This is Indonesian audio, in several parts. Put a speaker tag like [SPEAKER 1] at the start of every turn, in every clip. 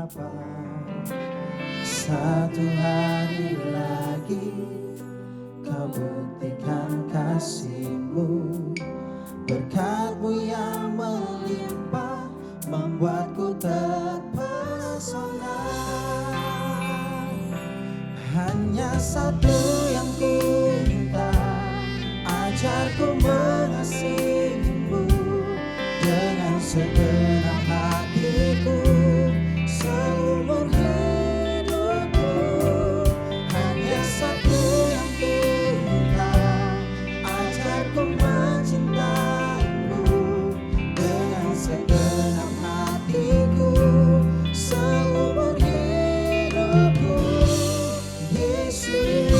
[SPEAKER 1] Bapa. Satu hari lagi Kau buktikan kasih-Mu, berkat-Mu yang melimpah membuatku terpesona. Hanya satu yang ku minta, ajarku mengasihi-Mu dengan segenap hatiku seumur hidupku. Hanya satu yang ku minta, ajarku mencintai-Mu dengan segenap hatiku seumur hidupku. Yesus,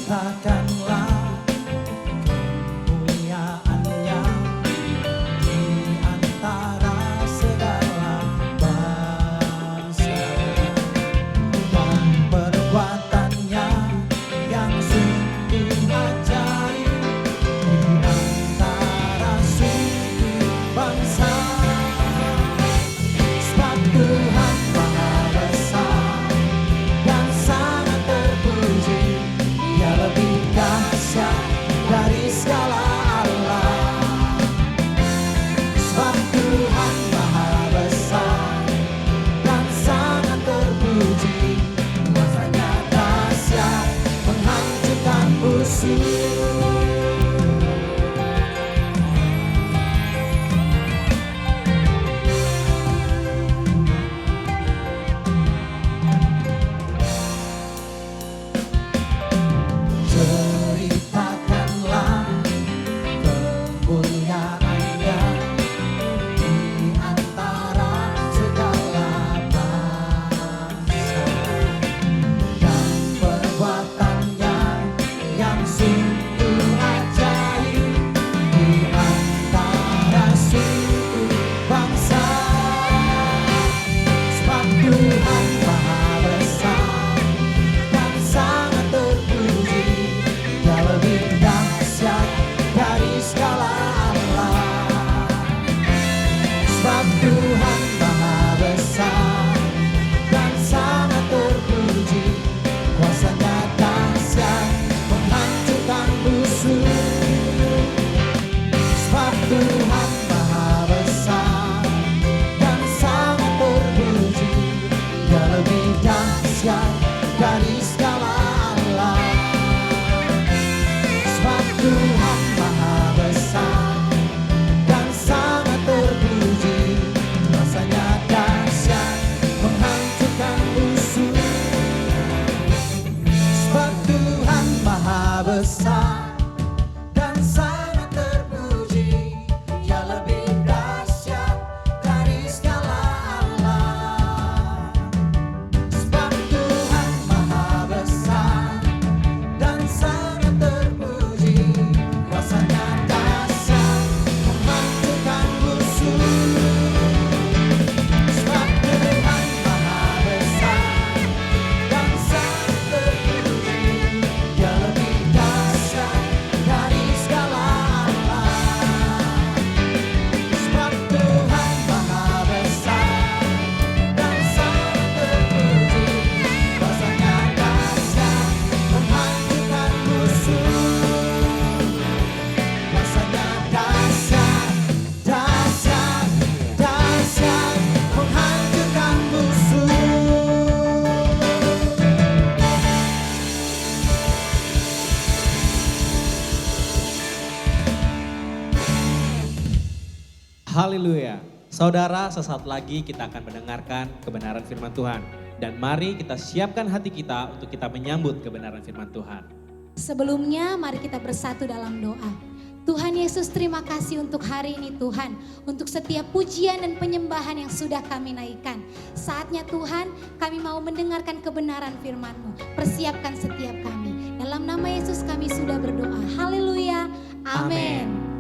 [SPEAKER 1] ceritakanlah kemuliaan-Nya di antara segala bangsa, dan perbuatan-Nya yang sungguh ajaib di antara suku bangsa. Sebab Tuhan Maha Besar dan sangat terpuji, Dia lebih dahsyat dari segala Allah. Sebab Tuhan Maha Besar dan sangat terpuji, kuasa-Nya dahsyat menghancurkan musuh. Ceritakanlah kemuliaan-Nya di antara segala bangsa, dan perbuatan-Nya yang sungguh ajaib di antara suku bangsa. Sebab Tuhan Maha Besar dan sangat terpuji, Dia lebih dahsyat dari segala Allah. Sebab Tuhan Maha Besar dan sangat terpuji, kuasa-Nya dahsyat menghancurkan musuh. Sebab Tuhan Maha Besar dan sangat terpuji, Dia lebih dahsyat dari segala Allah. Sebab Tuhan Maha Besar dan sangat terpuji, kuasa-Nya dahsyat menghancurkan musuh. Sebab Tuhan Maha Besar dan sangat terpuji, Dia lebih dahsyat dari segala Allah. Sebab Tuhan Maha Besar dan sangat terpuji, kuasa-Nya dahsyat menghancurkan musuh. Sebab Tuhan Maha Besar dan sangat terpuji, Dia lebih dahsyat dari segala Allah. Sebab Tuhan Maha Besar dan sangat terpuji, kuasa-Nya dahsyat menghancurkan musuh. Kuasa-Nya dahsyat, dahsyat, dahsyat menghancurkan musuh.
[SPEAKER 2] Haleluya. Saudara, sesaat lagi kita akan mendengarkan kebenaran firman Tuhan. Dan mari kita siapkan hati kita untuk kita menyambut kebenaran firman Tuhan.
[SPEAKER 3] Sebelumnya mari kita bersatu dalam doa. Tuhan Yesus, terima kasih untuk hari ini Tuhan. Untuk setiap pujian dan penyembahan yang sudah kami naikkan. Saatnya Tuhan, kami mau mendengarkan kebenaran firman-Mu. Persiapkan setiap kami. Dalam nama Yesus kami sudah berdoa. Haleluya. Amin.